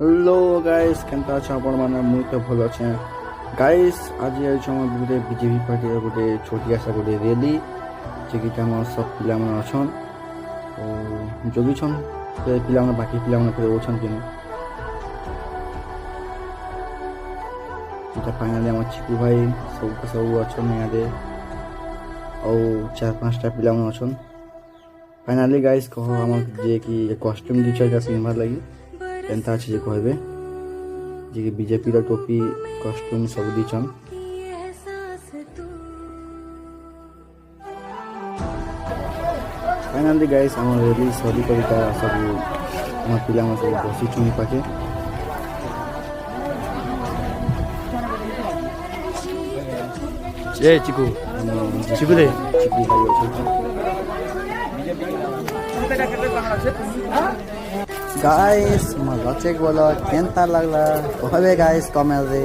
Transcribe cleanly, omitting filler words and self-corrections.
Hello guys केनता अच्छा आपण माने मुई तो भल अच्छे गाइस आज ये समय गोटे बीजेपी पार्टी गोटे छोटी आशा गोटे रैली जेकि हम सब पिला मन अछन और जोगी छन से पिला मन बाकी पिला मन करे ओछन कि इटा फाइनली हम चिकू भाई सब अछन यहाँ दे और चार पांचटा पिला मन अछन फाइनली गाइस कह हम जे कि कॉस्ट्यूम दी छै पिनबार लगी केनता अच्छे जे कहबे जे बीजेपी रा टोपी कॉस्ट्यूम सब दीछन फाइनली गाइस हम रेडी सॉरी कविता सब हम पिला हम सब बसी चुनी पाके ए चिकू चिकू दे चिकू भाई गाइस मजा चेक बोला केनता लागला कहबे गाइस कमेंट रे।